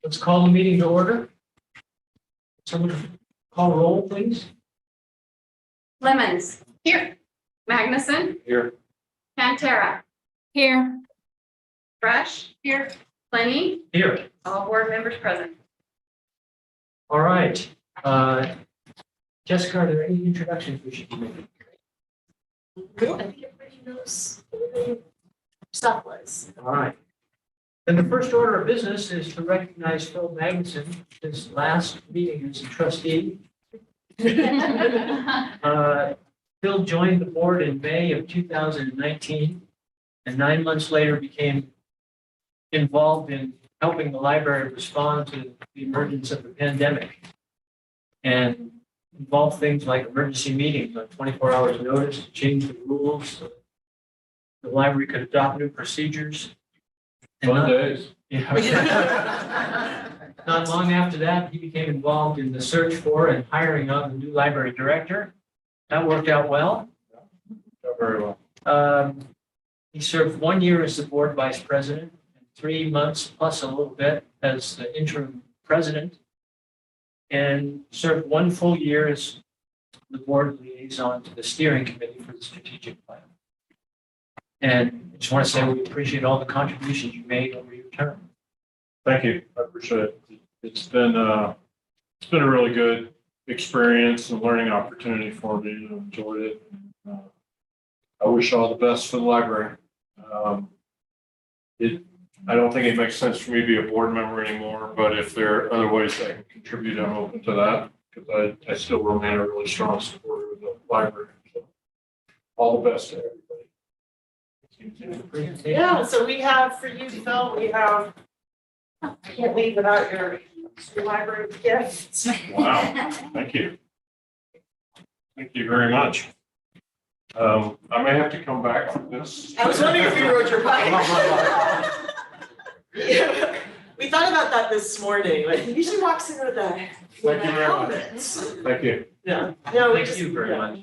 Let's call the meeting to order. Someone call roll, please. Lemons. Here. Magnuson. Here. Pantera. Here. Fresh. Here. Plenty. Here. All board members present. All right. Jessica, are there any introductions we should be making? I think everybody knows who stuff was. All right. And the first order of business is to recognize Phil Magnuson, his last meeting as a trustee. Phil joined the board in May of 2019, and 9 months later became involved in helping the library respond to the emergence of the pandemic, and involved things like emergency meetings on 24 hours notice to change the rules. So the library could adopt new procedures. And Fun days. Yeah. Not long after that, he became involved in the search for and hiring of a new library director. That worked out well. Very well. He served 1 year as the board vice president and 3 months plus a little bit as the interim president, and served 1 full year as the board liaison to the steering committee for the strategic plan. And I just want to say we appreciate all the contributions you made over your term. Thank you. I appreciate it. It's been a really good experience and learning opportunity for me. I enjoyed it. I wish all the best for the library. I don't think it makes sense for me to be a board member anymore, but if there are other ways I can contribute, I'm open to that because I still remain a really strong supporter of the library. So, all the best to everybody. Yeah, so we have for you, Phil, we have, I can't leave without your library gifts. Wow, thank you. Thank you very much. I may have to come back for this. I was wondering if you rode your bike. Yeah, we thought about that this morning, like he usually walks in with a Thank you very much. helmet. Thank you. Yeah, no, we Thank just, you very yeah. much.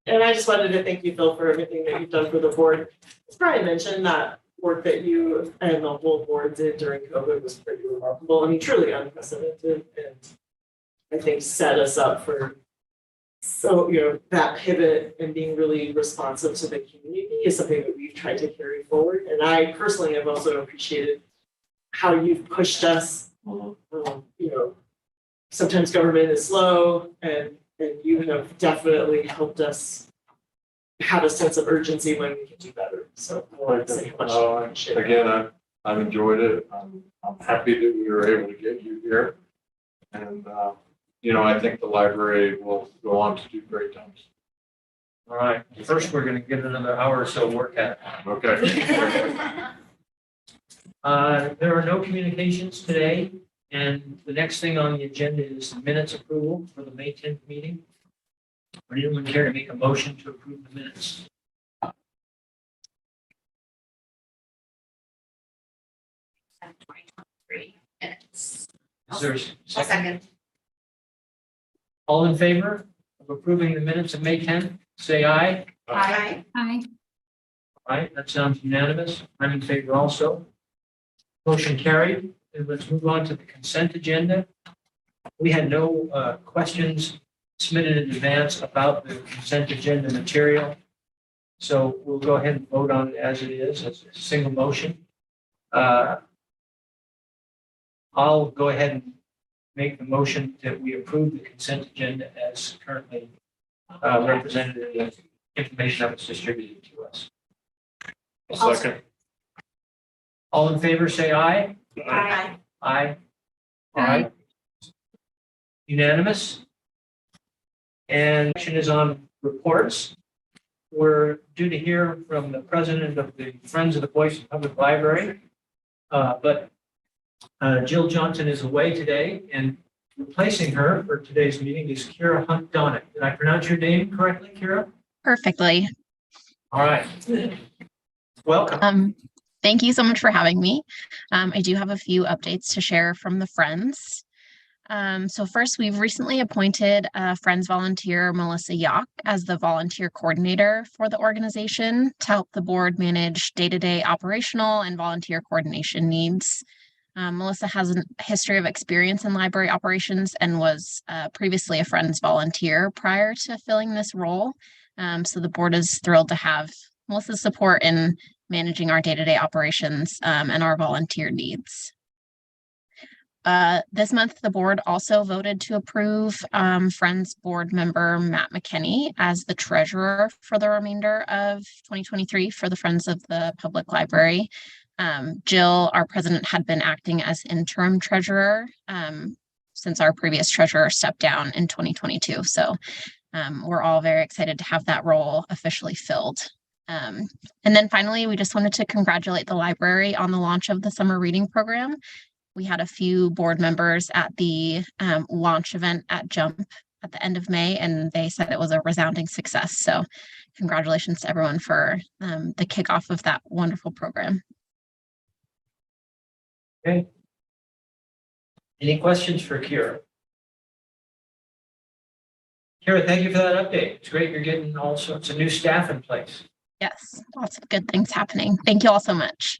And I just wanted to thank you, Phil, for everything that you've done for the board. As Brian mentioned, that work that you and the whole board did during COVID was pretty remarkable. I mean, truly unprecedented, and I think set us up for, so, you know, that pivot and being really responsive to the community is something that we've tried to carry forward. And I personally have also appreciated how you've pushed us. You know, sometimes government is slow, and you have definitely helped us have a sense of urgency when we can do better. So I want to say how much I appreciate it. Again, I've enjoyed it. I'm happy that we were able to get you here. And, you know, I think the library will go on to do great things. All right. First, we're going to get another hour or so work at it. Okay. There are no communications today, and the next thing on the agenda is the minutes approval for the May 10th meeting. Would anyone care to make a motion to approve the minutes? 2023 minutes. Is there a I'll second? second. All in favor of approving the minutes of May 10th, say aye. Aye. Hi. All right, that sounds unanimous. I'm in favor also. Motion carried. And let's move on to the consent agenda. We had no questions submitted in advance about the consent agenda material. So we'll go ahead and vote on it as it is, as a single motion. I'll go ahead and make the motion that we approve the consent agenda as currently represented in the information that was distributed to us. A second. All in favor, say aye. Aye. Aye. All right. Unanimous. And action is on reports. We're due to hear from the president of the Friends of the Boise Public Library. But Jill Johnson is away today, and replacing her for today's meeting is Kira Hunt Donnet. Did I pronounce your name correctly, Kira? Perfectly. All right. Welcome. Thank you so much for having me. I do have a few updates to share from the Friends. So first, we've recently appointed Friends volunteer Melissa Yock as the volunteer coordinator for the organization to help the board manage day-to-day operational and volunteer coordination needs. Melissa has a history of experience in library operations and was previously a Friends volunteer prior to filling this role. So the board is thrilled to have Melissa's support in managing our day-to-day operations and our volunteer needs. This month, the board also voted to approve Friends board member Matt McKinney as the treasurer for the remainder of 2023 for the Friends of the Public Library. Jill, our president, had been acting as interim treasurer since our previous treasurer stepped down in 2022. So we're all very excited to have that role officially filled. And then finally, we just wanted to congratulate the library on the launch of the summer reading program. We had a few board members at the launch event at Jump at the end of May, and they said it was a resounding success. So congratulations to everyone for the kickoff of that wonderful program. Okay. Any questions for Kira? Kira, thank you for that update. It's great you're getting all sorts of new staff in place. Yes, lots of good things happening. Thank you all so much.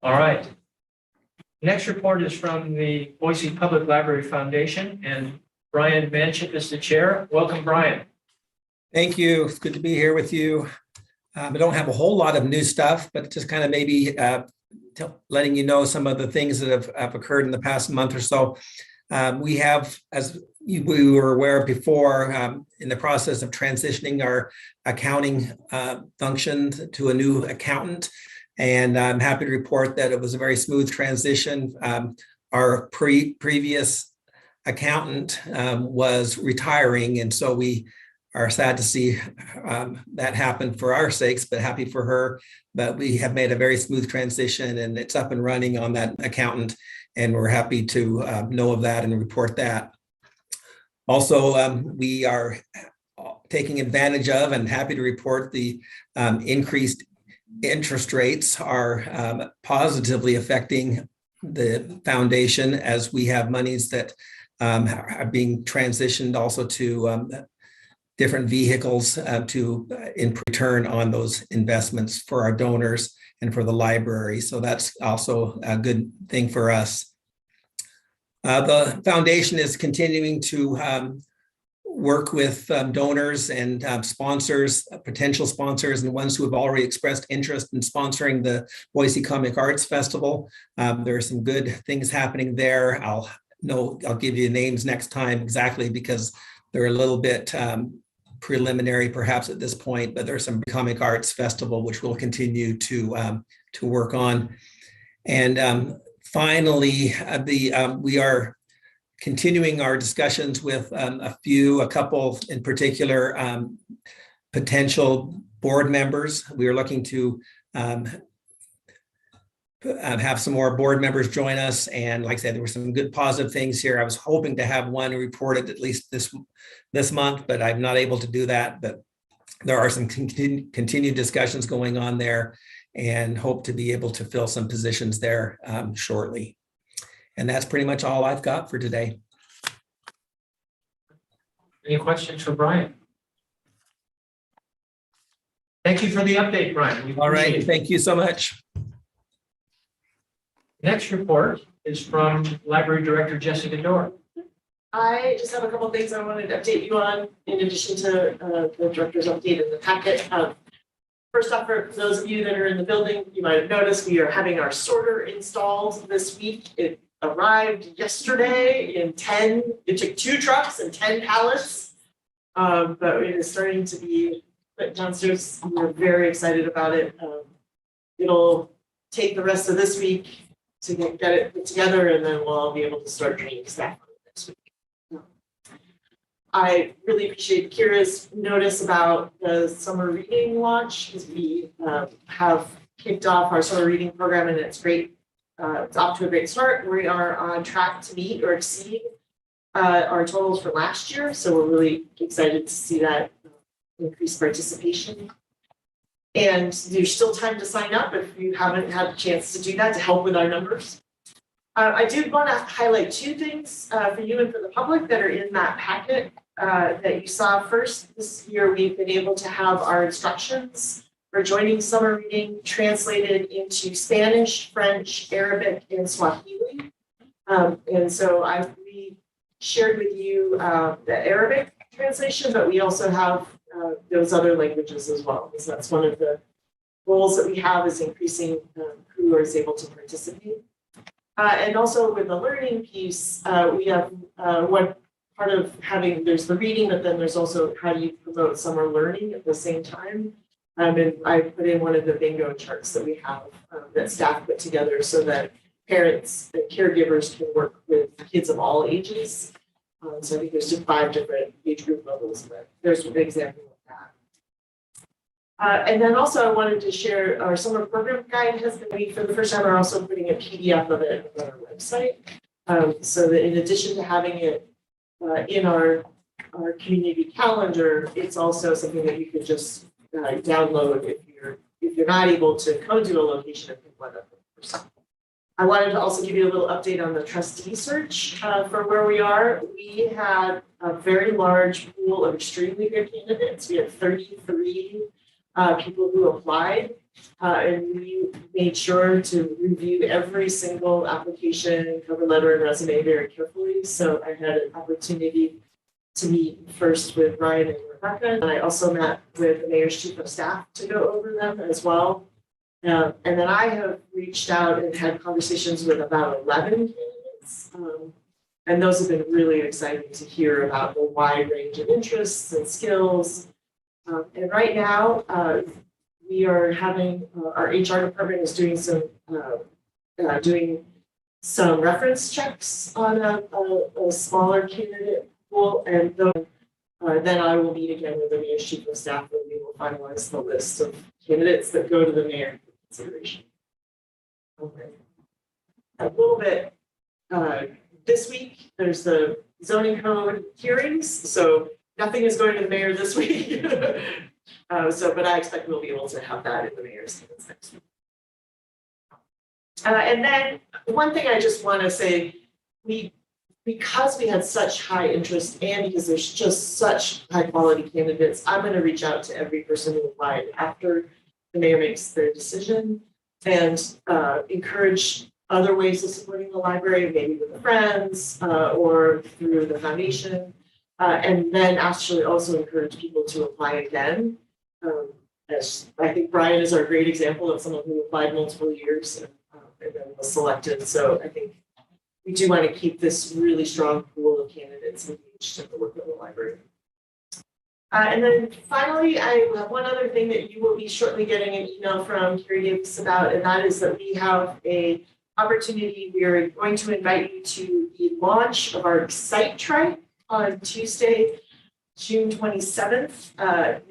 All right. Next report is from the Boise Public Library Foundation, and Brian Manship is the chair. Welcome, Brian. Thank you. It's good to be here with you. I don't have a whole lot of new stuff, but just kind of maybe letting you know some of the things that have occurred in the past month or so. We have, as we were aware of before, in the process of transitioning our accounting function to a new accountant. And I'm happy to report that it was a very smooth transition. Our previous accountant was retiring, and so we are sad to see that happen for our sakes, but happy for her. But we have made a very smooth transition, and it's up and running on that accountant, and we're happy to know of that and report that. Also, we are taking advantage of and happy to report the increased interest rates are positively affecting the foundation, as we have monies that are being transitioned also to different vehicles in return on those investments for our donors and for the library. So that's also a good thing for us. The foundation is continuing to work with donors and sponsors, potential sponsors, and ones who have already expressed interest in sponsoring the Boise Comic Arts Festival. There are some good things happening there. I'll give you names next time exactly, because they're a little bit preliminary perhaps at this point, but there's some Comic Arts Festival which we'll continue to work on. And finally, we are continuing our discussions with a couple in particular potential board members. We are looking to have some more board members join us. And like I said, there were some good positive things here. I was hoping to have one reported at least this month, but I'm not able to do that. But there are some continued discussions going on there, and hope to be able to fill some positions there shortly. And that's pretty much all I've got for today. Any questions for Brian? Thank you for the update, Brian. All right, thank you so much. Next report is from Library Director Jessica Dorr. I just have a couple of things I wanted to update you on, in addition to the director's update in the packet. First off, for those of you that are in the building, you might have noticed we are having our sorter installed this week. It arrived yesterday in 10, it took 2 trucks and 10 pallets, but it is starting to be put downstairs. We're very excited about it. It'll take the rest of this week to get it put together, and then we'll all be able to start training staff on it next week. I really appreciate Kira's notice about the summer reading launch, because we have kicked off our summer reading program, and it's great. It's off to a great start. We are on track to meet or exceed our totals from last year, so we're really excited to see that increased participation. And there's still time to sign up if you haven't had a chance to do that, to help with our numbers. I did want to highlight 2 things for you and for the public that are in that packet that you saw. First, this year we've been able to have our instructions are joining summer reading translated into Spanish, French, Arabic, and Swahili. And so we shared with you the Arabic translation, but we also have those other languages as well. So that's one of the goals that we have, is increasing who is able to participate. And also with the learning piece, we have one part of having, there's the reading, but then there's also how do you promote summer learning at the same time. And I put in one of the bingo charts that we have that staff put together so that parents and caregivers can work with kids of all ages. So I think there's just 5 different age group levels, but there's an example of that. And then also I wanted to share our summer program guide has been made for the first time. We're also putting a PDF of it on our website. So that in addition to having it in our community calendar, it's also something that you could just download if you're not able to come to a location and pick one up. I wanted to also give you a little update on the trustee search for where we are. We had a very large pool of extremely good candidates. We had 33 people who applied, and we made sure to review every single application, cover letter, and resume very carefully. So I had an opportunity to meet first with Ryan and Rebecca, and I also met with the mayor's chief of staff to go over them as well. And then I have reached out and had conversations with about 11 candidates, and those have been really exciting to hear about the wide range of interests and skills. And right now, we are having our HR department is doing some reference checks on a smaller candidate pool, and then I will meet again with the mayor's chief of staff, and we will finalize the list of candidates that go to the mayor for consideration. Okay. A little bit this week, there's the zoning code hearings, so nothing is going to the mayor this week. But I expect we'll be able to have that in the mayor's hands next week. And then one thing I just want to say, because we had such high interest and because there's just such high quality candidates, I'm going to reach out to every person who applied after the mayor makes their decision and encourage other ways of supporting the library, maybe with the friends or through the foundation. And then actually also encourage people to apply again. As I think Brian is our great example of someone who applied multiple years and then was selected. So I think we do want to keep this really strong pool of candidates engaged in the work of the library. And then finally, I have one other thing that you will be shortly getting an email from Carrie Davis about, and that is that we have a opportunity. We are going to invite you to the launch of our Excite Trike on Tuesday, June 27th.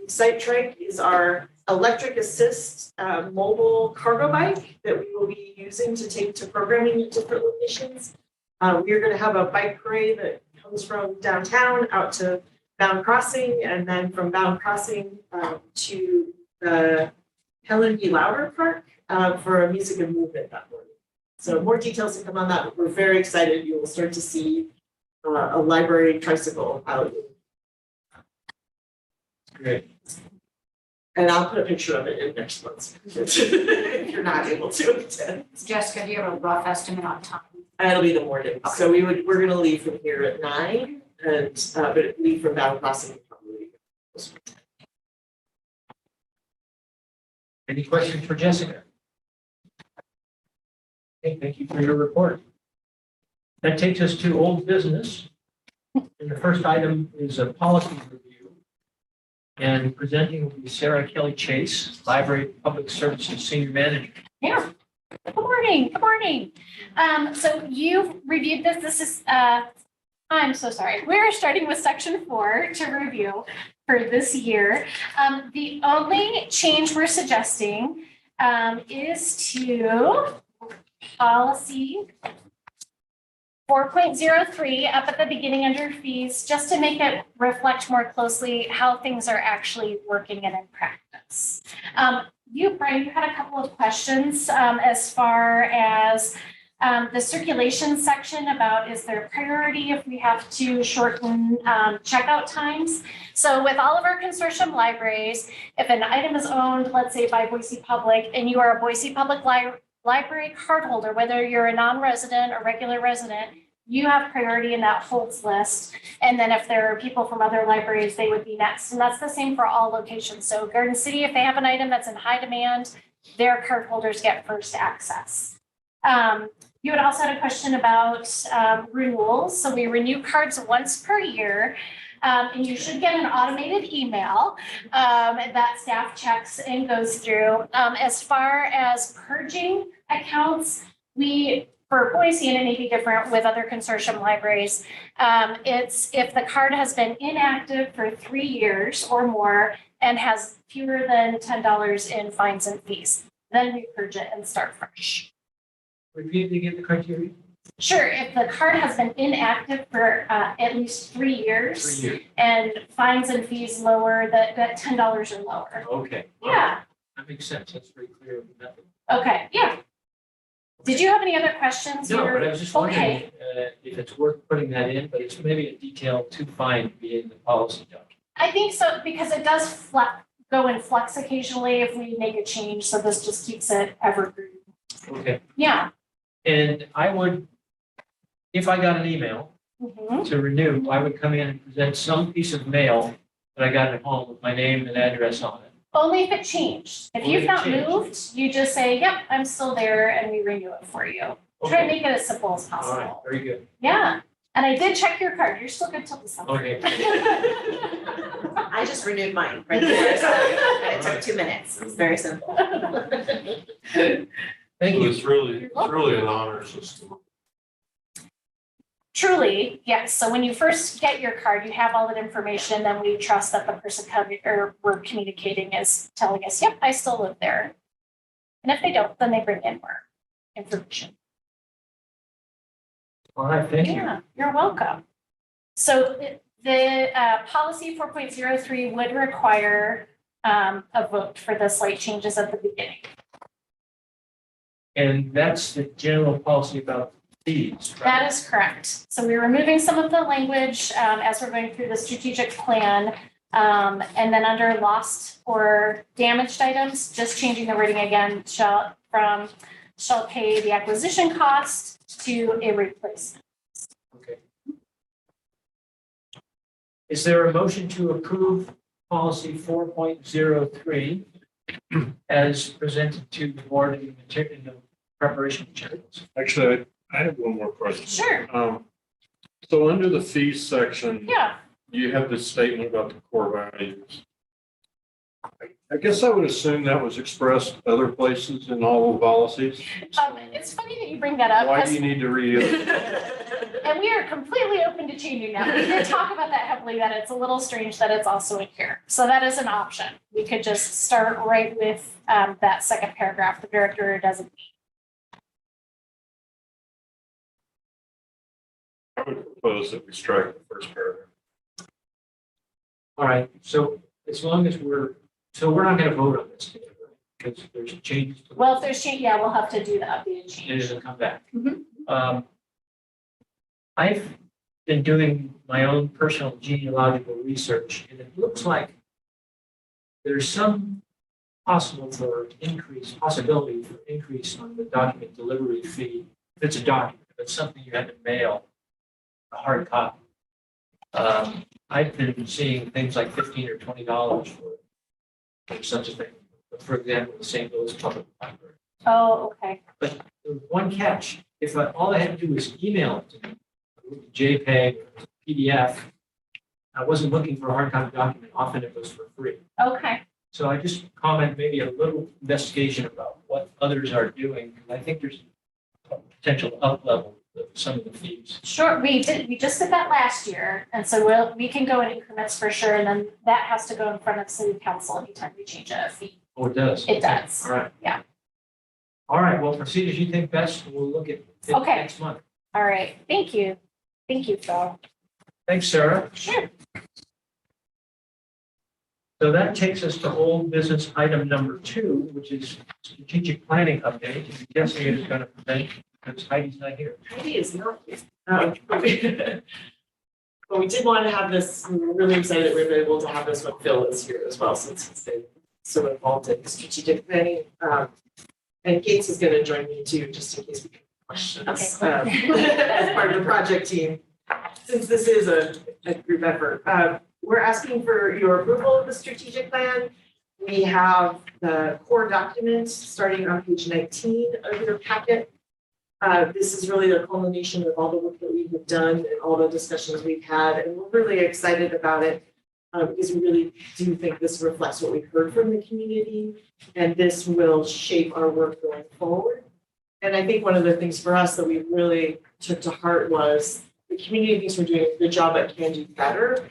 Excite Trike is our electric assist mobile cargo bike that we will be using to take to programming at different locations. We are going to have a bike parade that comes from downtown out to Bound Crossing, and then from Bound Crossing to the Helen B. Lauder Park for a music and movement that morning. So more details to come on that, but we're very excited. You will start to see a library tricycle out. Great. And I'll put a picture of it in next month if you're not able to attend. Jessica, do you have a rough estimate on time? It'll be the morning. So we're going to leave from here at 9 and but leave from Bound Crossing probably. Any questions for Jessica? Okay, thank you for your report. That takes us to old business. And the first item is a policy review. And presenting will be Sarah Kelly Chase, Library Public Services Senior Manager. Yeah. Good morning. Good morning. So you've reviewed this. This is, I'm so sorry. We're starting with section 4 to review for this year. The only change we're suggesting is to policy 4.03 up at the beginning under fees, just to make it reflect more closely how things are actually working and in practice. Brian, you had a couple of questions as far as The circulation section about is there priority if we have to shorten checkout times. So with all of our consortium libraries, if an item is owned, let's say by Boise Public, and you are a Boise Public Library cardholder, whether you're a non-resident or regular resident, you have priority in that holds list. And then if there are people from other libraries, they would be next. And that's the same for all locations. So Garden City, if they have an item that's in high demand, their cardholders get first access. You had also had a question about renewals. So we renew cards once per year. And you should get an automated email that staff checks and goes through. As far as purging accounts, for Boise, and it may be different with other consortium libraries, it's if the card has been inactive for 3 years or more and has fewer than $10 in fines and fees, then we purge it and start fresh. Repeat again the criteria? Sure, if the card has been inactive for at least 3 years 3 years. and fines and fees lower, that $10 or lower. Okay. Yeah, That makes sense. That's very clear. Method. okay, yeah. Did you have any other questions? No, or- but I was just wondering Okay. if it's worth putting that in, but it's maybe a detail too fine to be in the policy document. I think so, because it does go in flux occasionally if we make a change, so this just keeps it evergreen. Okay. Yeah. And I would, if I got an email Mhm. to renew, I would come in and present some piece of mail that I got at home with my name and address on it. Only if it changed. If Only you've if it not changed. moved, you just say, yep, I'm still there, and we renew it for you. Try to Okay. make it as simple as All right, possible. very good. Yeah, and I did check your card. You're still good till December. Okay. I just renewed mine right there, so, and it took 2 minutes. It's very simple. Thank you. It's really an honor system. Truly, yes. So when you first get your card, you have all that information, then we trust that the person coming or we're communicating is telling us, yep, I still live there. And if they don't, then they bring in more information. All right, thank you. Yeah, you're welcome. So the policy 4.03 would require a vote for the slight changes at the beginning. And that's the general policy about fees, right? That is correct. So we're removing some of the language as we're going through the strategic plan. And then under lost or damaged items, just changing the wording again, shall pay the acquisition cost to a replacement. Okay. Is there a motion to approve policy 4.03 as presented to the board in the preparation materials? Actually, I have one more question. Sure. So under the fees section, Yeah. you have this statement about the core values. I guess I would assume that was expressed other places in all the policies. It's funny that you bring that up. Why do because- you need to read it? And we are completely open to changing that. We did talk about that heavily, that it's a little strange that it's also in here. So that is an option. We could just start right with that second paragraph, the director doesn't. I would propose that we strike the first paragraph. All right, so as long as we're not going to vote on this today, right? Because there's changes. to the- Well, if there's change, yeah, we'll have to do the updated It change. doesn't come back. Mhm. I've been doing my own personal genealogical research, and it looks like there's some possibility for increase on the document delivery fee. If it's a document, if it's something you had to mail, a hard copy. I've been seeing things like $15 or $20 for such a thing. For example, the St. Louis Public Library. Oh, okay. But there's one catch, if all I had to do was email it to me, JPEG, PDF, I wasn't looking for a hard copy document, often it was for free. Okay. So I just comment maybe a little investigation about what others are doing, because I think there's a potential up level of some of the fees. Sure. We just did that last year. And so we can go in increments for sure. And then that has to go in front of city council anytime we change a fee. Oh, it does? It does. All right. Yeah. All right, well, proceed as you think best, and we'll look at it Okay. next month. All right. Thank you. Thank you, Phil. Thanks, Sarah. Sure. So that takes us to old business item number 2, which is strategic planning update. I'm guessing it is going to present because Heidi's not here. Heidi is not here. But we did want to have this, we were really excited that we were able to have this when Phil is here as well, since he's been so involved in strategic planning. And Gates is gonna join me too, just in case we have questions. As part of the project team, since this is a group effort. We're asking for your approval of the strategic plan. We have the core documents starting on page 19 of your packet. This is really the culmination of all the work that we have done and all the discussions we've had, and we're really excited about it because we really do think this reflects what we've heard from the community, and this will shape our work going forward. And I think one of the things for us that we really took to heart was the community thinks we're doing a good job but can do better.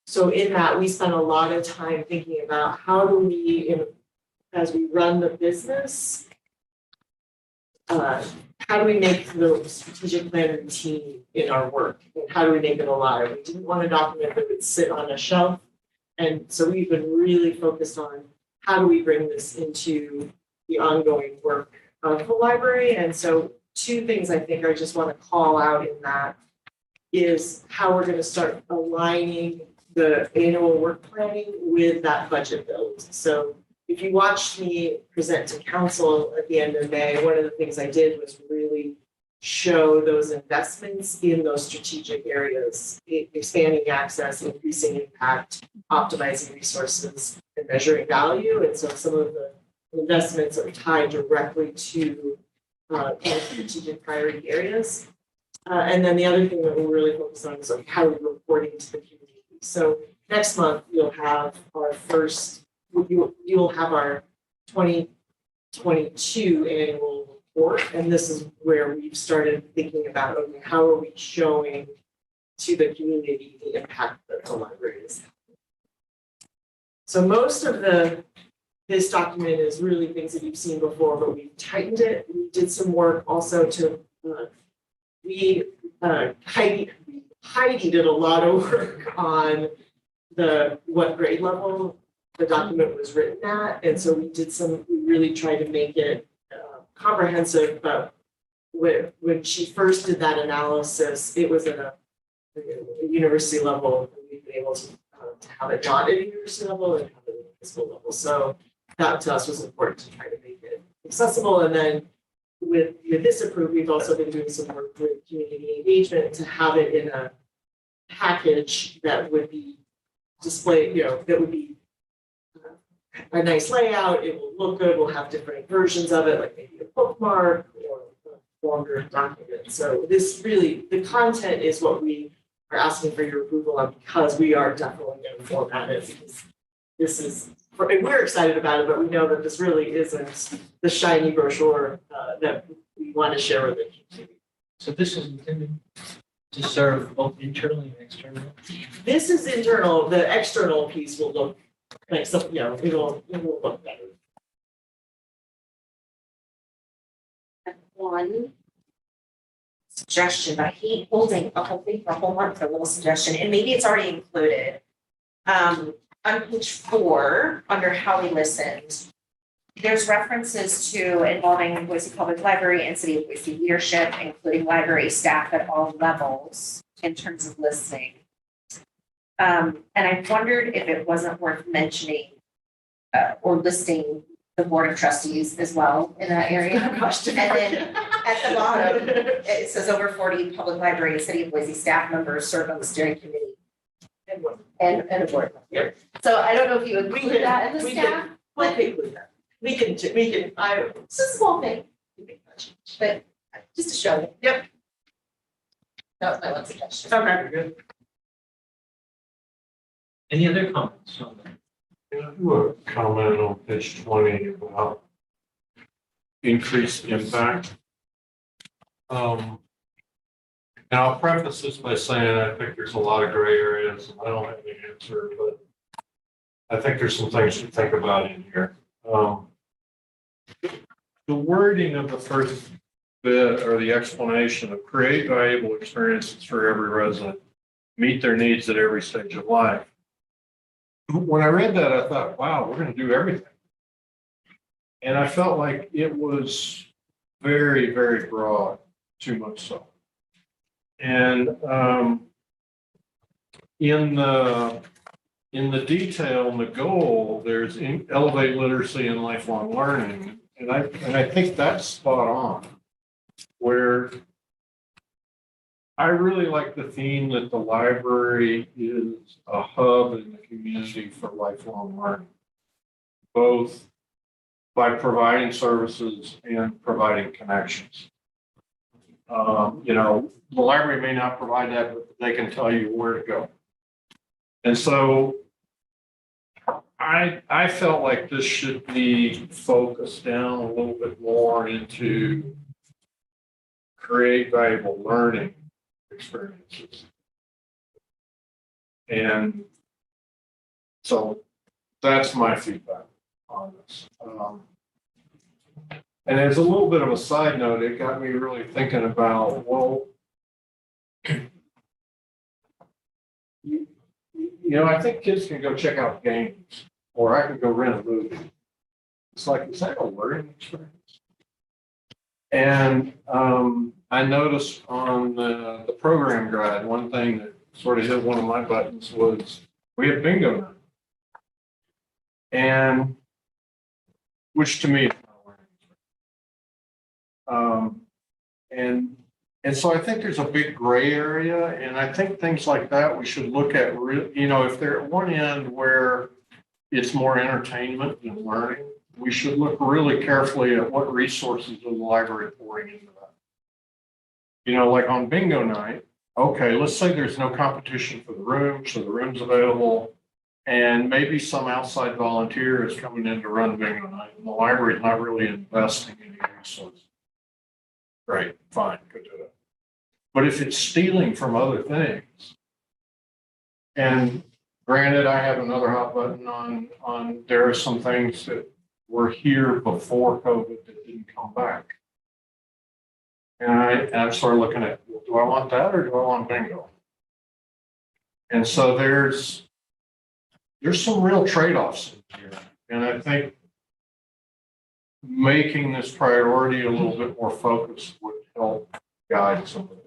So in that, we spent a lot of time thinking about how do we, as we run the business, how do we make the strategic plan routine in our work? And how do we make it alive? We didn't want a document that would sit on a shelf. And so we've been really focused on how do we bring this into the ongoing work of the library. And so two things I think I just want to call out in that is how we're going to start aligning the annual work planning with that budget build. So if you watched me present to council at the end of May, one of the things I did was really show those investments in those strategic areas, expanding access, increasing impact, optimizing resources, and measuring value. And so some of the investments are tied directly to strategic priority areas. And then the other thing that we're really focused on is like how we're reporting to the community. So next month, you'll have our first, you'll have our 2022 annual report. And this is where we've started thinking about, okay, how are we showing to the community the impact that the library is having. So most of this document is really things that you've seen before, but we've tightened it. We did some work also to, Heidi did a lot of work on what grade level the document was written at. And so we really tried to make it comprehensive, but when she first did that analysis, it was at a university level, and we've been able to have it not at a university level and have it at a high school level. So that to us was important to try to make it accessible. And then with this approved, we've also been doing some work with community engagement to have it in a package that would be displayed, that would be a nice layout. It will look good. We'll have different versions of it, like maybe a bookmark or a longer document. So this really, the content is what we are asking for your approval on, because we are definitely going to format it, because this is, and we're excited about it, but we know that this really isn't the shiny brochure that we want to share with the community. So this is intended to serve both internally and externally? This is internal. The external piece will look like something, it'll look better. One suggestion, but I hate holding a whole thing for a whole month for a little suggestion, and maybe it's already included. On page 4, under how we listened, there's references to involving Boise Public Library and City of Boise leadership, including library staff at all levels in terms of listening. And I wondered if it wasn't worth mentioning or listing the board of trustees as well in that area. Oh, gosh, and then at the bottom, it says over 40 public library and City of Boise staff members serve on the steering committee and a board. Yeah. So I don't know if you include that in the staff. We can, it's It's a small thing, but just to show you. Yep. That was my one suggestion. okay, good. Any other comments on that? Can I do a comment on page 20 about increased impact? And I'll preface this by saying I think there's a lot of gray areas, and I don't have any answer, but I think there's some things to think about in here. The wording of the first bit, or the explanation of create valuable experiences for every resident, meet their needs at every stage of life. When I read that, I thought, wow, we're going to do everything. And I felt like it was very, very broad. too much so. And in the detail and the goal, there's elevate literacy and lifelong learning. And I think that's spot on, where I really like the theme that the library is a hub in the community for lifelong learning, both by providing services and providing connections. The library may not provide that, but they can tell you where to go. And so I felt like this should be focused down a little bit more into create valuable learning experiences. And so that's my feedback on this. And as a little bit of a side note, it got me really thinking about, well, I think kids can go check out games, or I can go rent a movie. It's like, is that a learning experience? And I noticed on the program guide, one thing that sort of hit one of my buttons was we have bingo night. And which to me is not a learning experience. And so I think there's a big gray area, and I think things like that we should look at, if they're at one end where it's more entertainment than learning, we should look really carefully at what resources is the library pouring into that. Like on bingo night, okay, let's say there's no competition for the room, so the room's available, and maybe some outside volunteer is coming in to run bingo night, and the library is not really investing in any resources. Great, fine, go do it. But if it's stealing from other things, and granted, I have another hot button on there are some things that were here before COVID that didn't come back. And I'm sort of looking at, well, do I want that or do I want bingo? And so there's some real trade-offs in here. And I think making this priority a little bit more focused would help guide some of this.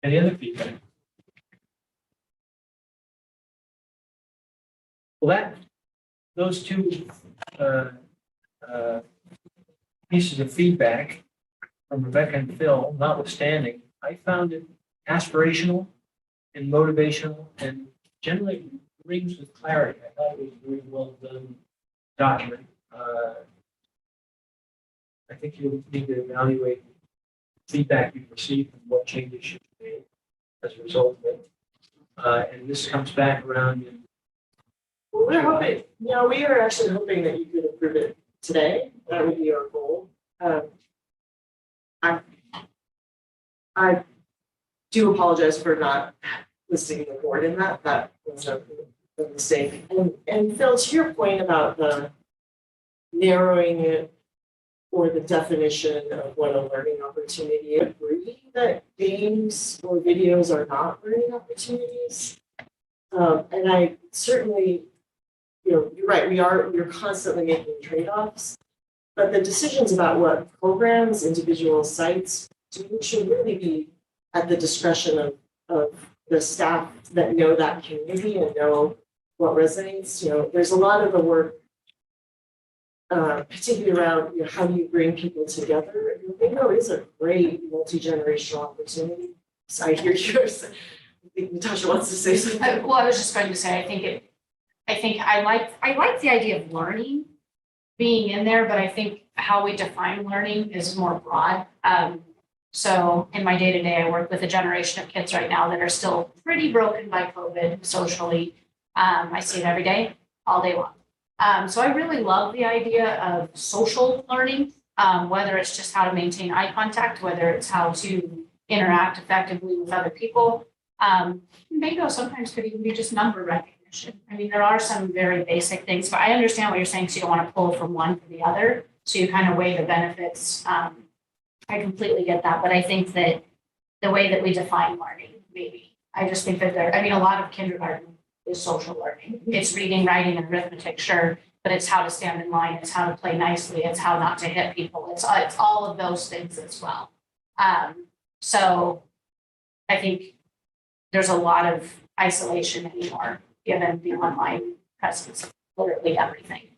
Any other feedback? Well, those two pieces of feedback from Rebecca and Phil notwithstanding, I found it aspirational and motivational and generally rings with clarity. I thought it was a very well done document. I think you need to evaluate feedback you've received and what changes should be made as a result of it. And this comes back around in. Well, we're hoping, we are actually hoping that you could approve it today. That would be our goal. I do apologize for not listing the board in that. That was a mistake. And Phil, to your point about the narrowing it or the definition of what a learning opportunity, I agree that games or videos are not learning opportunities. And I certainly, you're right, you're constantly making trade-offs, but the decisions about what programs, individual sites do should really be at the discretion of the staff that know that community and know what resonates. There's a lot of the work, particularly around how do you bring people together. Bingo is a great multi-generational opportunity. So I hear yours. I think Natasha wants to say something. Well, I was just going to say, I like the idea of learning being in there, but I think how we define learning is more broad. So in my day-to-day, I work with a generation of kids right now that are still pretty broken by COVID socially. I see it every day, all day long. So I really love the idea of social learning, whether it's just how to maintain eye contact, whether it's how to interact effectively with other people. Bingo sometimes could even be just number recognition. I mean, there are some very basic things, but I understand what you're saying, so you don't want to pull from one for the other. So you kind of weigh the benefits. I completely get that, but I think that the way that we define learning, maybe, I just think that a lot of kindergarten is social learning. It's reading, writing, and arithmetic, sure, but it's how to stand in line, it's how to play nicely, it's how not to hit people, it's all of those things as well. So I think there's a lot of isolation anymore, given the online presence of literally everything.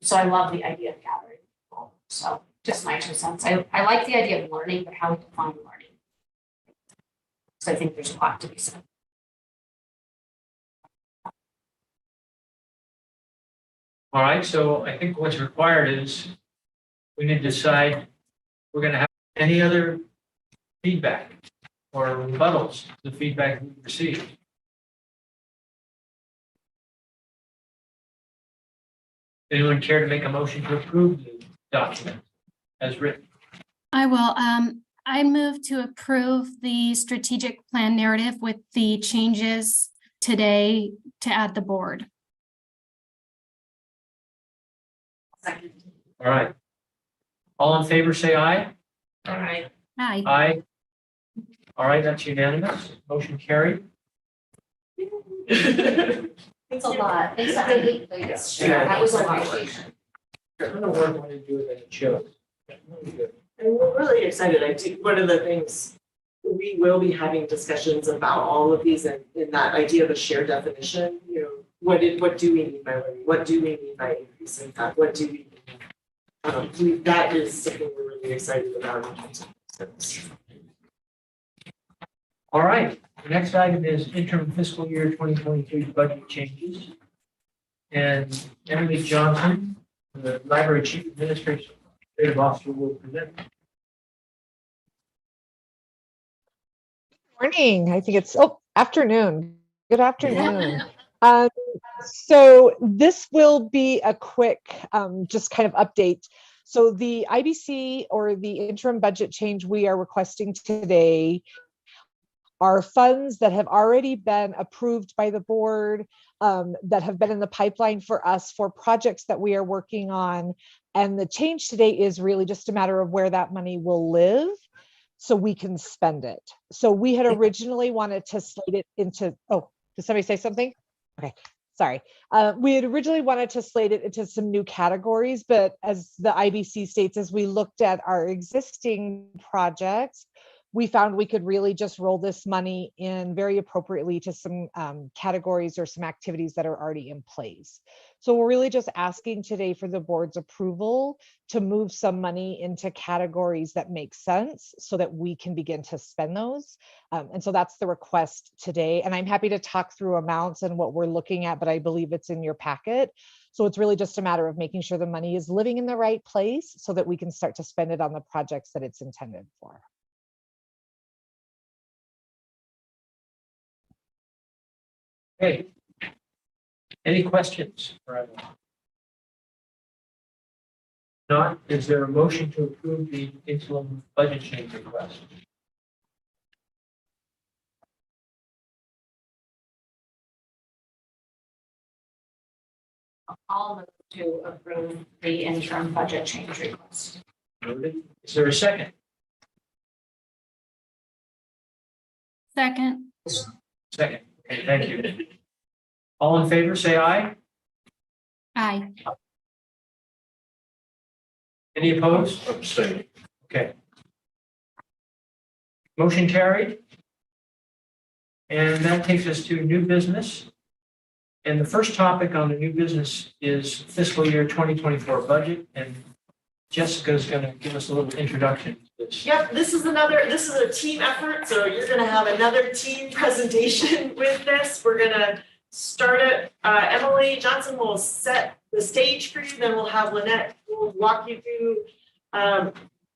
So I love the idea of gathering people. So just my 2 cents. I like the idea of learning, but how we define learning. So I think there's a lot to be said. All right, so I think what's required is we need to decide, we're gonna have any other feedback or rebuttals to the feedback we've received. Anyone care to make a motion to approve the document as written? I will. I move to approve the strategic plan narrative with the changes today to add the board. Second. All right. All in favor, say aye. All right. Aye. Aye. All right, that's unanimous. Motion carried. It's a lot. Thanks, I hate this. That was a lot of work. I'm gonna work on it, do it as it shows. Really good. And we're really excited. I do, one of the things, we will be having discussions about all of these and in that idea of a shared definition, you know, what do we mean by learning? What do we mean by increase impact? What do we mean? That is something we're really excited about in terms of this. All right, the next item is interim fiscal year 2023 budget changes. And Emily Johnson, the library chief administrative officer, will present. Morning. I think it's afternoon. Good afternoon. So this will be a quick just kind of update. So the IBC or the interim budget change we are requesting today are funds that have already been approved by the board, that have been in the pipeline for us for projects that we are working on. And the change today is really just a matter of where that money will live so we can spend it. So we had originally wanted to slate it into, did somebody say something? Okay, sorry. We had originally wanted to slate it into some new categories, but as the IBC states, as we looked at our existing projects, we found we could really just roll this money in very appropriately to some categories or some activities that are already in place. So we're really just asking today for the board's approval to move some money into categories that make sense so that we can begin to spend those. And so that's the request today. And I'm happy to talk through amounts and what we're looking at, but I believe it's in your packet. So it's really just a matter of making sure the money is living in the right place so that we can start to spend it on the projects that it's intended for. Okay. Any questions? Not, is there a motion to approve the interim budget change request? I'll move to approve the interim budget change request. Noted. Is there a second? Second. Second. Okay, thank you. All in favor, say aye. Aye. Any opposed? Abstain. Okay. Motion carried. And that takes us to new business. And the first topic on the new business is fiscal year 2024 budget. And Jessica's going to give us a little introduction to this. Yep, this is a team effort. So you're gonna have another team presentation with this. We're gonna start it. Emily Johnson will set the stage for you. Then we'll have Lynette who will walk you through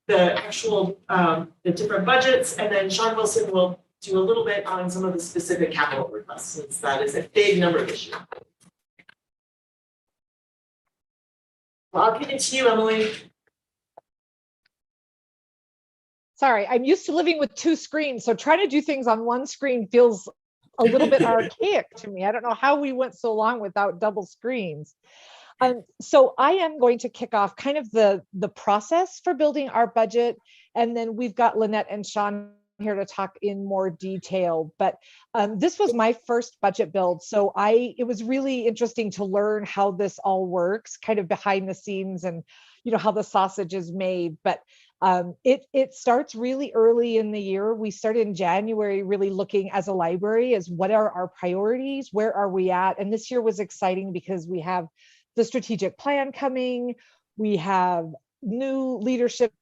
the actual the different budgets. And then Sean Wilson will do a little bit on some of the specific capital requests, since that is a big number issue. Well, I'll give it to you, Emily. Sorry, I'm used to living with two screens, so trying to do things on one screen feels a little bit archaic to me. I don't know how we went so long without double screens. So I am going to kick off kind of the process for building our budget, and then we've got Lynette and Sean here to talk in more detail, but this was my first budget build. So it was really interesting to learn how this all works, kind of behind the scenes, and how the sausage is made. But it starts really early in the year. We started in January, really looking as a library as what are our priorities, where are we at? And this year was exciting because we have the strategic plan coming, we have new leadership.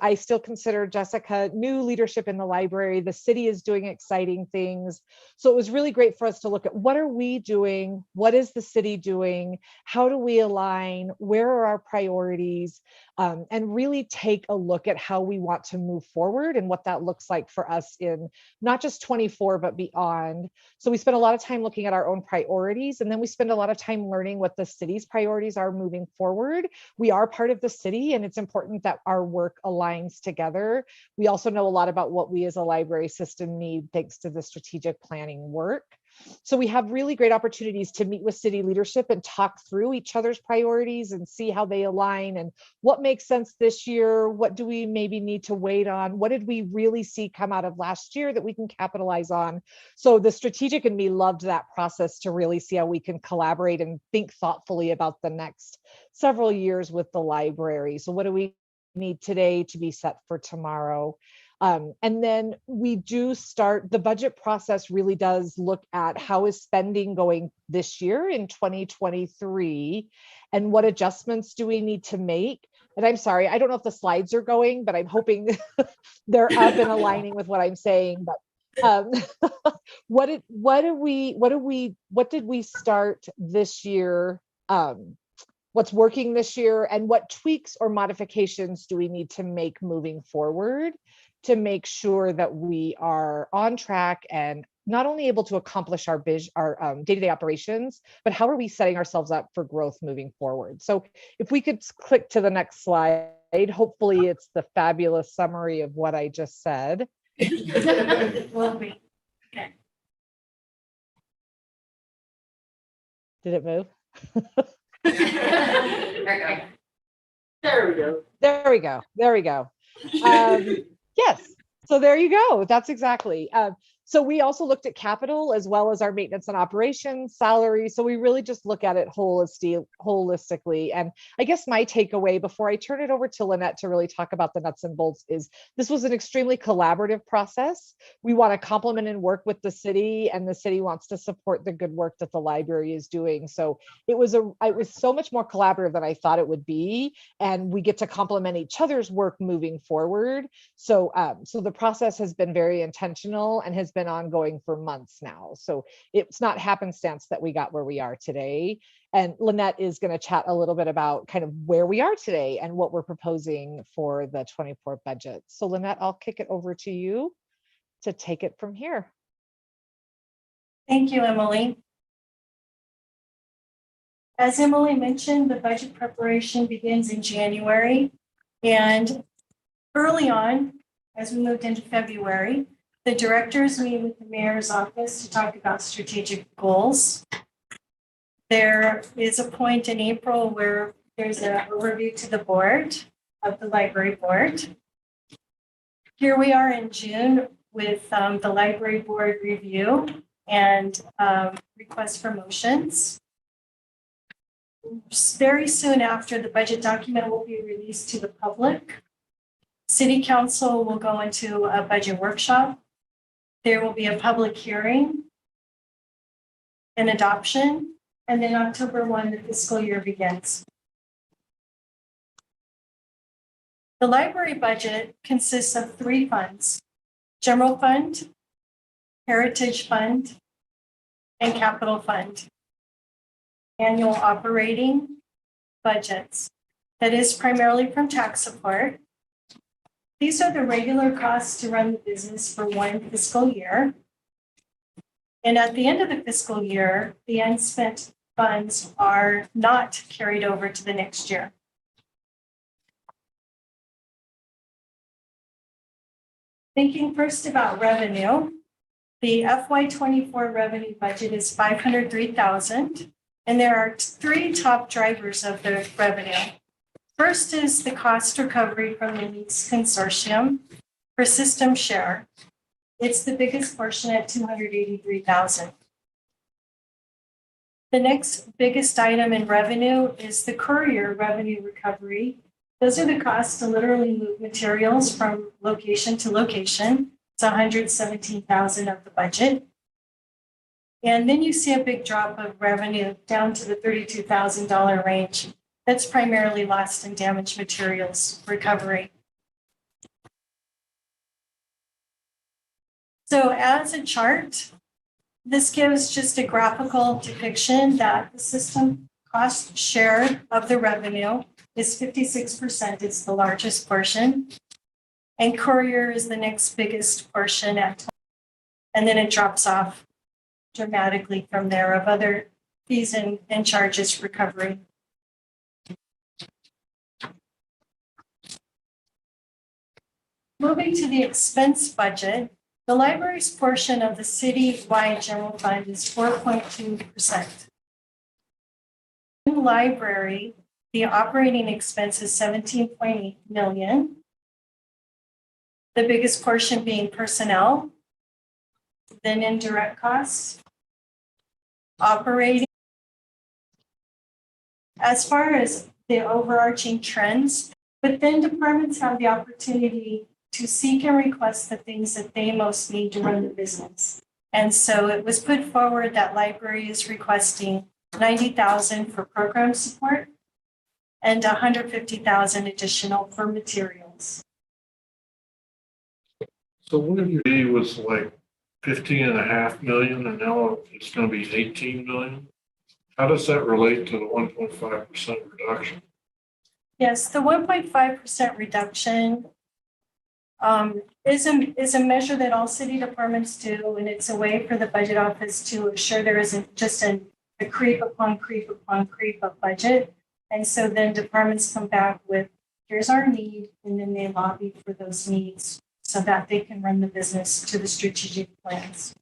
I still consider Jessica new leadership in the library. The city is doing exciting things. So it was really great for us to look at what are we doing? What is the city doing? How do we align? Where are our priorities? And really take a look at how we want to move forward and what that looks like for us in not just 24, but beyond. So we spent a lot of time looking at our own priorities, and then we spend a lot of time learning what the city's priorities are moving forward. We are part of the city, and it's important that our work aligns together. We also know a lot about what we as a library system need thanks to the strategic planning work. So we have really great opportunities to meet with city leadership and talk through each other's priorities and see how they align and what makes sense this year. What do we maybe need to wait on? What did we really see come out of last year that we can capitalize on? So the strategic in me loved that process to really see how we can collaborate and think thoughtfully about the next several years with the library. So what do we need today to be set for tomorrow? And then we do start, the budget process really does look at how is spending going this year in 2023 and what adjustments do we need to make? And I'm sorry, I don't know if the slides are going, but I'm hoping they're up and aligning with what I'm saying. But what did we start this year? What's working this year, and what tweaks or modifications do we need to make moving forward to make sure that we are on track and not only able to accomplish our day-to-day operations, but how are we setting ourselves up for growth moving forward? So if we could click to the next slide, hopefully it's the fabulous summary of what I just said. Will be. Okay. Did it move? There we go. There we go. There we go. Yes. So there you go. That's exactly. So we also looked at capital as well as our maintenance and operations salary. So we really just look at it holistically. And I guess my takeaway before I turn it over to Lynette to really talk about the nuts and bolts is this was an extremely collaborative process. We want to complement and work with the city, and the city wants to support the good work that the library is doing. So it was so much more collaborative than I thought it would be. And we get to complement each other's work moving forward. So the process has been very intentional and has been ongoing for months now. So it's not happenstance that we got where we are today. And Lynette is going to chat a little bit about kind of where we are today and what we're proposing for the 24 budget. So Lynette, I'll kick it over to you to take it from here. Thank you, Emily. As Emily mentioned, the budget preparation begins in January, and early on, as we moved into February, the directors meet with the mayor's office to talk about strategic goals. There is a point in April where there's an overview to the board of the library board. Here we are in June with the library board review and request for motions. Very soon after, the budget document will be released to the public. City council will go into a budget workshop. There will be a public hearing, an adoption, and then October 1, the fiscal year begins. The library budget consists of 3 funds: general fund, heritage fund, and capital fund. Annual operating budgets that is primarily from tax support. These are the regular costs to run the business for one fiscal year. And at the end of the fiscal year, the unspent funds are not carried over to the next year. Thinking first about revenue, the FY24 revenue budget is $503,000, and there are 3 top drivers of the revenue. First is the cost recovery from the lease consortium. For system share, it's the biggest portion at 283,000. The next biggest item in revenue is the courier revenue recovery. Those are the costs to literally move materials from location to location. It's 117,000 of the budget. And then you see a big drop of revenue down to the $32,000 range. That's primarily lost and damaged materials recovery. So as a chart, this gives just a graphical depiction that the system cost share of the revenue is 56%. It's the largest portion. And courier is the next biggest portion and then it drops off dramatically from there of other fees and charges recovery. Moving to the expense budget, the library's portion of the city-wide general fund is 4.2%. In the library, the operating expense is 17.8 million. The biggest portion being personnel, then indirect costs, operating. As far as the overarching trends, but then departments have the opportunity to seek and request the things that they most need to run the business. And so it was put forward that library is requesting 90,000 for program support and 150,000 additional for materials. So what if it was like 15.5 million and now it's gonna be 18 million? How does that relate to the 1.5% reduction? Yes, the 1.5% reduction is a measure that all city departments do, and it's a way for the budget office to assure there isn't just a creep upon creep upon creep of budget. And so then departments come back with, here's our need, and then they lobby for those needs so that they can run the business to the strategic plans.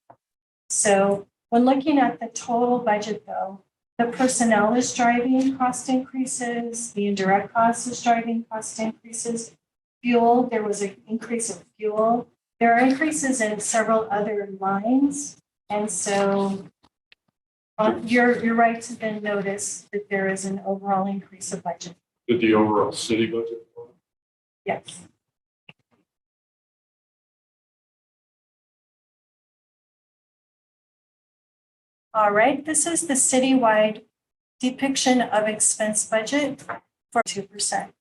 So when looking at the total budget though, the personnel is driving cost increases, the indirect cost is driving cost increases. Fuel, there was an increase of fuel. There are increases in several other lines. And so you're right to then notice that there is an overall increase of budget. Did the overall city budget? Yes. All right, this is the citywide depiction of expense budget for 2%.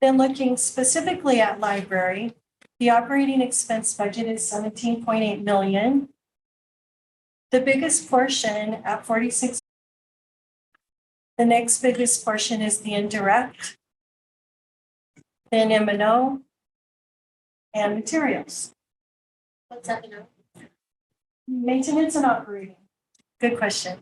Then looking specifically at library, the operating expense budget is 17.8 million. The biggest portion at 46. The next biggest portion is the indirect, then M&O, and materials. What's that, you know? Maintenance and operating. Good question.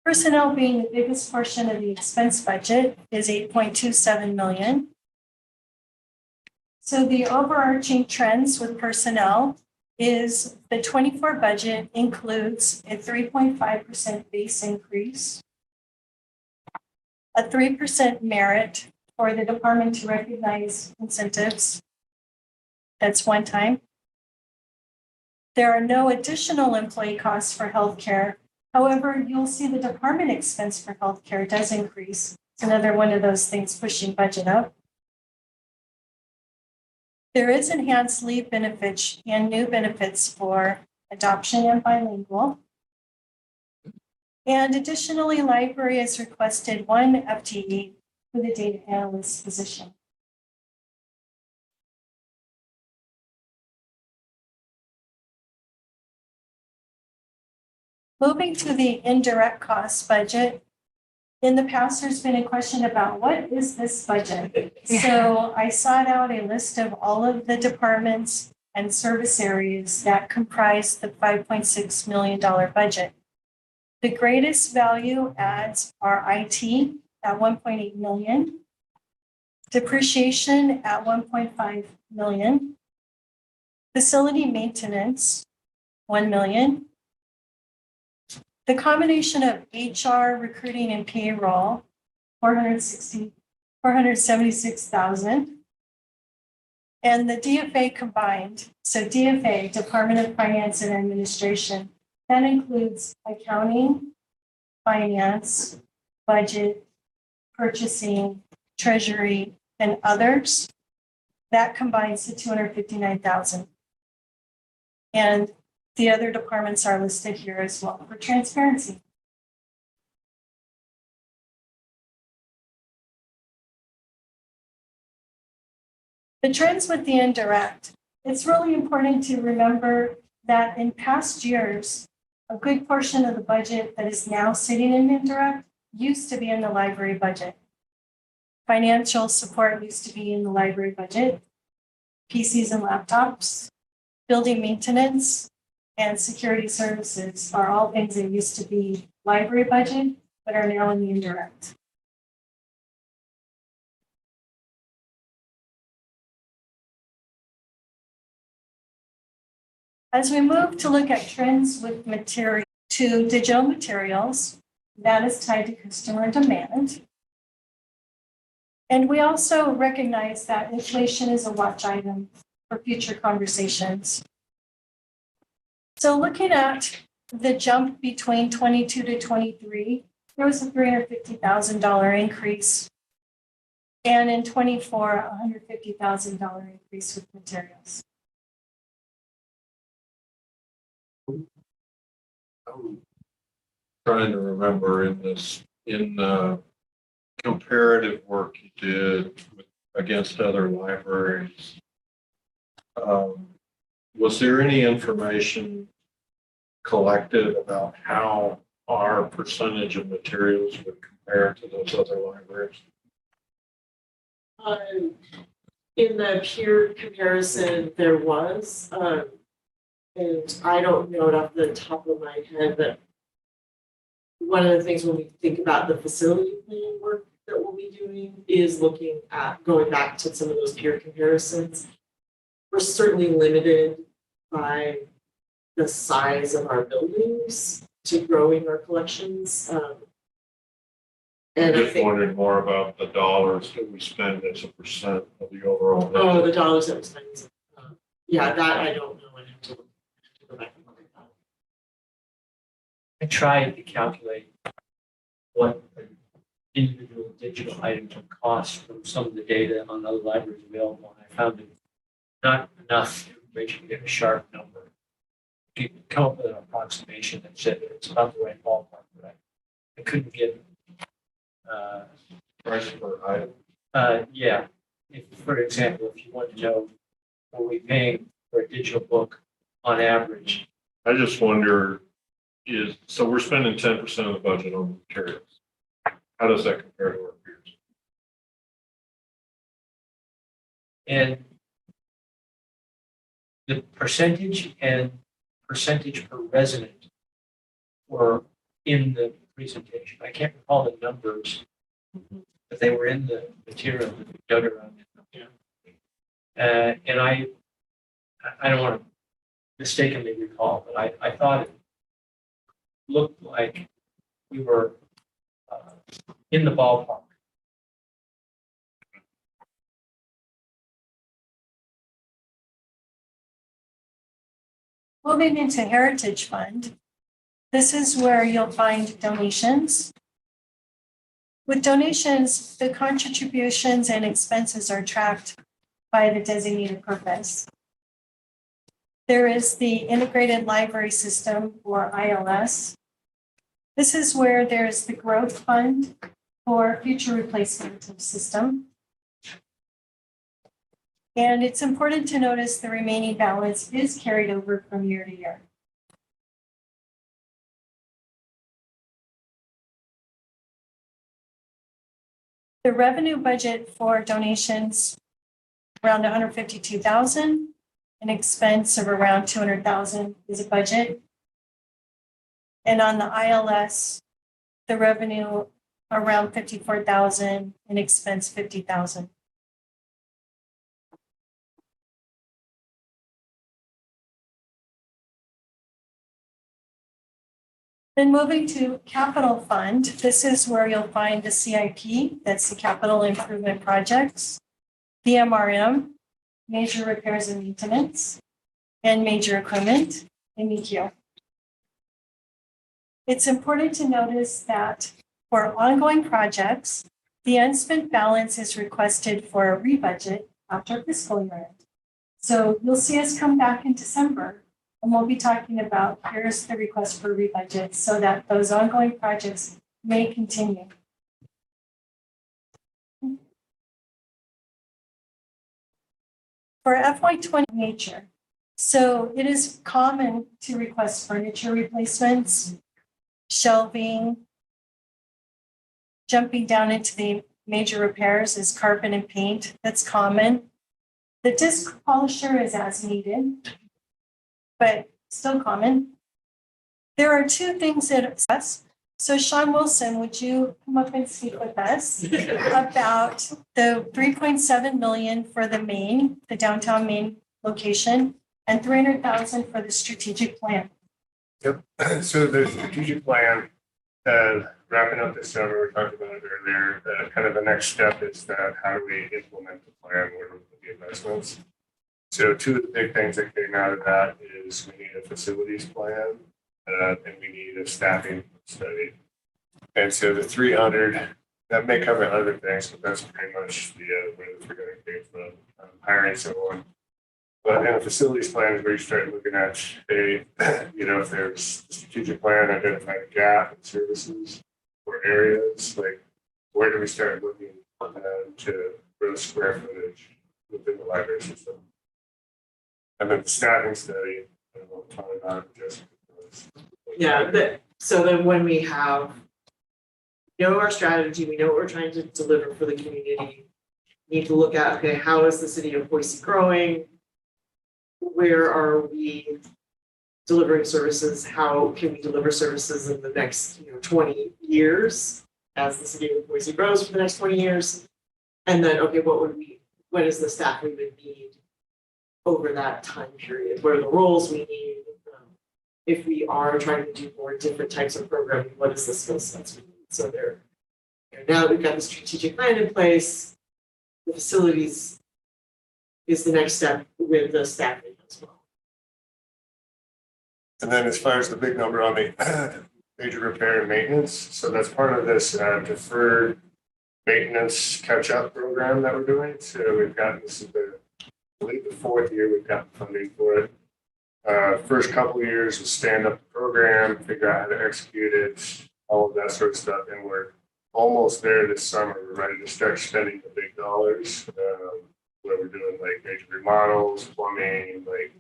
Personnel being the biggest portion of the expense budget is 8.27 million. So the overarching trends with personnel is the 24 budget includes a 3.5% base increase, a 3% merit for the department to recognize incentives. That's one time. There are no additional employee costs for healthcare. However, you'll see the department expense for healthcare does increase. It's another one of those things pushing budget up. There is enhanced leave benefits and new benefits for adoption and bilingual. And additionally, library has requested one FTE for the data analyst position. Moving to the indirect cost budget. In the past, there's been a question about what is this budget? So I sought out a list of all of the departments and service areas that comprise the $5.6 million budget. The greatest value adds are IT at 1.8 million, depreciation at 1.5 million, facility maintenance 1 million. The combination of HR, recruiting, and payroll, 476,000. And the DFA combined, so DFA, Department of Finance and Administration, that includes accounting, finance, budget, purchasing, treasury, and others. That combines to 259,000. And the other departments are listed here as well for transparency. The trends with the indirect. It's really important to remember that in past years, a good portion of the budget that is now sitting in indirect used to be in the library budget. Financial support used to be in the library budget. PCs and laptops, building maintenance, and security services are all things that used to be library budget, but are now in the indirect. As we move to look at trends with material to digital materials, that is tied to customer demand. And we also recognize that inflation is a watch item for future conversations. So looking at the jump between 22 to 23, there was a $350,000 increase. And in 24, a $150,000 increase with materials. I'm trying to remember in the comparative work you did against other libraries. Was there any information collected about how our percentage of materials would compare to those other libraries? In the peer comparison, there was, and I don't know it off the top of my head, but one of the things when we think about the facility plan work that we'll be doing is looking at going back to some of those peer comparisons. We're certainly limited by the size of our buildings to growing our collections. And I Just think, wondering more about the dollars that we spend as a percent of the overall budget. oh, the dollars that we spend. Yeah, that I don't know. I have to go back and look at that. I tried to calculate what an individual digital item would cost from some of the data on other libraries available, and I found it not enough information to get a sharp number. You could come up with an approximation that said it's about the right ballpark, but I couldn't get Price per item. yeah. If, for example, if you want to know what we paying for a digital book on average, I just wonder so we're spending 10% of the budget on materials. How does that compare to our peers? and the percentage and percentage per resident were in the presentation. I can't recall the numbers, but they were in the material that we dug around. And I don't want to mistakenly recall, but I thought it looked like we were in the ballpark. Moving into Heritage Fund, this is where you'll find donations. With donations, the contributions and expenses are tracked by the designated purpose. There is the Integrated Library System, or ILS. This is where there's the growth fund for future replacement of system. And it's important to notice the remaining balance is carried over from year to year. The revenue budget for donations, around 152,000, an expense of around 200,000 is a budget. And on the ILS, the revenue around 54,000, an expense 50,000. Then moving to capital fund, this is where you'll find the CIP, that's the capital improvement projects, the MRM, major repairs and maintenance, and major equipment, and EQ. It's important to notice that for ongoing projects, the unspent balance is requested for a rebudget after fiscal year end. So you'll see us come back in December and we'll be talking about here's the request for rebudget so that those ongoing projects may continue. For FY20 nature, so it is common to request furniture replacements, shelving. Jumping down into the major repairs is carpet and paint. That's common. The disc polisher is as needed, but still common. There are two things that us. So Sean Wilson, would you come up and speak with us about the 3.7 million for the Maine, the downtown Maine location, and 300,000 for the strategic plan? Yep. So the strategic plan, wrapping up this summer, we talked about it earlier. Kind of the next step is that how do we implement the plan? Where do we put the investments? So two of the big things that came out of that is we need a facilities plan and we need a staffing study. And so the 300, that may cover other things, but that's pretty much where the 300 came from, hiring someone. But in a facilities plan is where you start looking at if there's a strategic plan, identify the gap in services or areas, like where do we start looking to grow square footage within the library system? And then the staffing study, I don't know what time about it, just So then when we know our strategy, we know what we're trying to deliver for the community. We need to look at, okay, how is the city of Boise growing? Where are we delivering services? How can we deliver services in the next 20 years as the city of Boise grows for the next 20 years? And then, okay, what is the staff we would need over that time period? What are the roles we need? If we are trying to do more different types of programming, what is the skill sets we need? So now that we've got the strategic plan in place, the facilities is the next step with the staffing as well. And then as far as the big number on the major repair and maintenance, so that's part of this deferred maintenance catch-up program that we're doing. So we've got, this is I believe the fourth year we've got funding for it. First couple of years was stand up the program, figure out how to execute it, all of that sort of stuff. And we're almost there this summer. We're ready to start spending the big dollars. Where we're doing like major remodels, plumbing, like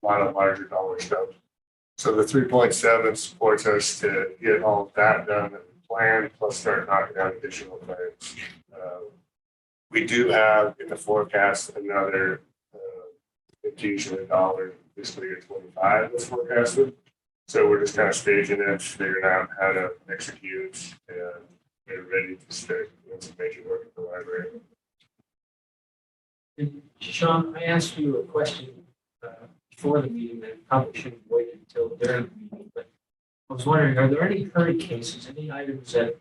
a lot of larger dollar stuff. So the 3.7 supports us to get all of that done that we planned, plus start knocking out additional plans. We do have in the forecast another infusion of $1 fiscal year 25 that's forecasted. So we're just kind of staging it, figuring out how to execute, and we're ready to start doing some major work at the library. And Sean, I asked you a question before the meeting that probably should have waited until during the meeting, but I was wondering, are there any current cases, any items that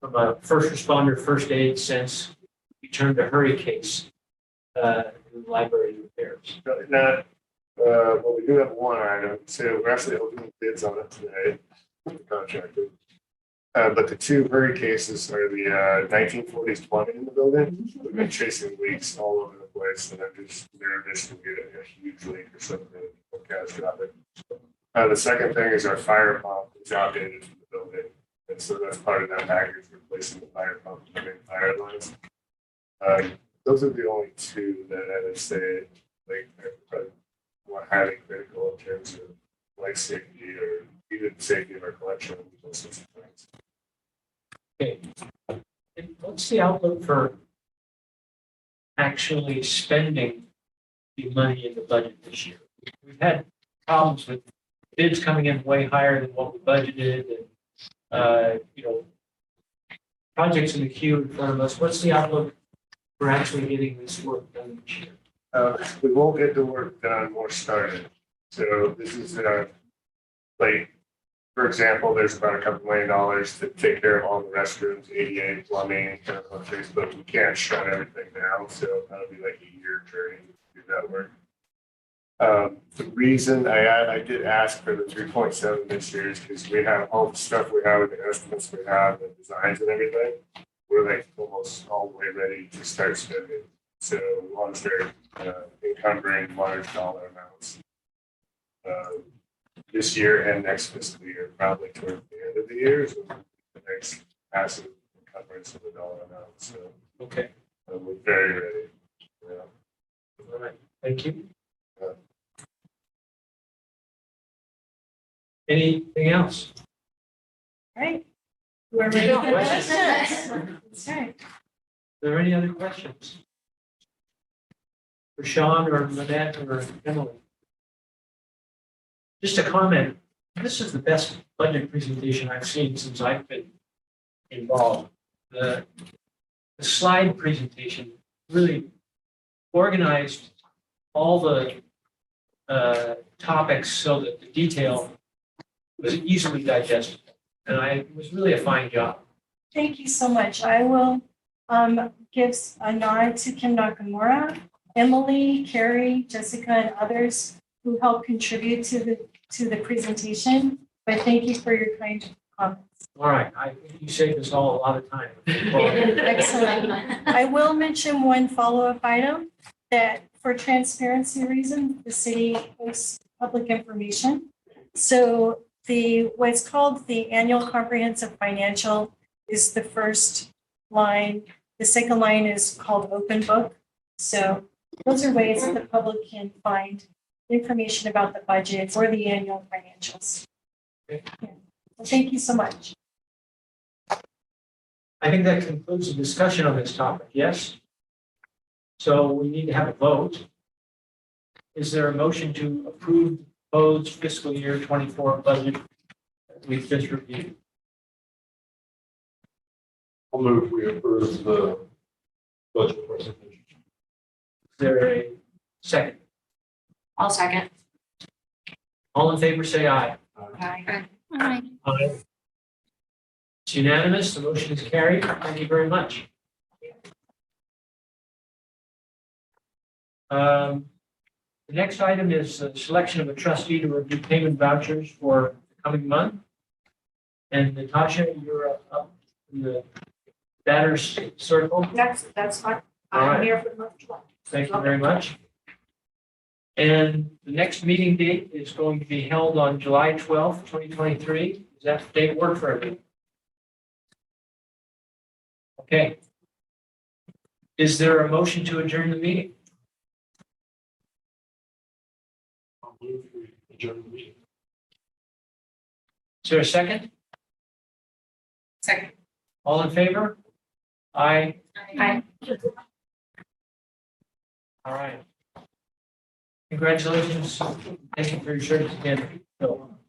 from a first responder, first aid sense, we turn to hurry case in the library repairs? Really not. Well, we do have one item, so we're actually opening bids on it today with the contractor. But the two hurry cases are the 1940s plumbing in the building. We've been chasing leaks all over the place, and I'm just nervous to get a huge leak or something catastrophic. The second thing is our fire pump is outdated from the building, and so that's part of that package, replacing the fire pump and the main fire lines. Those are the only two that I would say like are probably more highly critical in terms of life safety or even safety of our collection and those sorts of things. Okay. And what's the outlook for actually spending the money in the budget this year? We've had problems with bids coming in way higher than what we budgeted and, projects in the queue in front of us. What's the outlook for actually getting this work done this year? We won't get the work done or started. So this is like for example, there's about a couple $1 million to take care of all the restrooms, ADA, plumbing, kind of things, but we can't shut everything down, so that'll be like a year journey to do that work. The reason I did ask for the 3.7 this year is because we have all the stuff we have, the estimates we have, the designs and everything. We're like almost all the way ready to start spending. So ones that are encumbering large dollar amounts this year and next fiscal year, probably towards the end of the year is when the next massive encumbrance of the dollar amount. So Okay, we're very ready. Yeah. all right, thank you. Anything else? Right? We're ready for questions. That's right. Are there any other questions? For Sean or Lynette or Emily? Just a comment, this is the best budget presentation I've seen since I've been involved. The slide presentation really organized all the topics so that the detail was easily digestible. And it was really a fine job. Thank you so much. I will give a nod to Kim Nakamura, Emily, Carrie, Jessica, and others who helped contribute to the presentation. But thank you for your kind comments. All right, you saved us all a lot of time. Excellent. I will mention one follow-up item that for transparency reasons, the city posts public information. So what's called the annual comprehensive financial is the first line. The second line is called open book. So those are ways that the public can find information about the budget or the annual financials. Okay. Yeah. Well, thank you so much. I think that concludes the discussion on this topic, yes? So we need to have a vote. Is there a motion to approve the proposed fiscal year 24 budget that we've just reviewed? I'll move we approve the budget presentation. Is there a second? I'll second. All in favor, say aye. Aye. Aye. Aye. It's unanimous, the motion is carried. Thank you very much. The next item is the selection of a trustee to review payment vouchers for the coming month. And Natasha, you're up in the batter's circle. That's fine. All right. I'm here for the month. Thank you very much. And the next meeting date is going to be held on July 12th, 2023. Does that date work for everyone? Okay. Is there a motion to adjourn the meeting? I'll move we adjourn the meeting. Is there a second? Second. All in favor? Aye. Aye. All right. Congratulations. Thank you for your service again, Phil.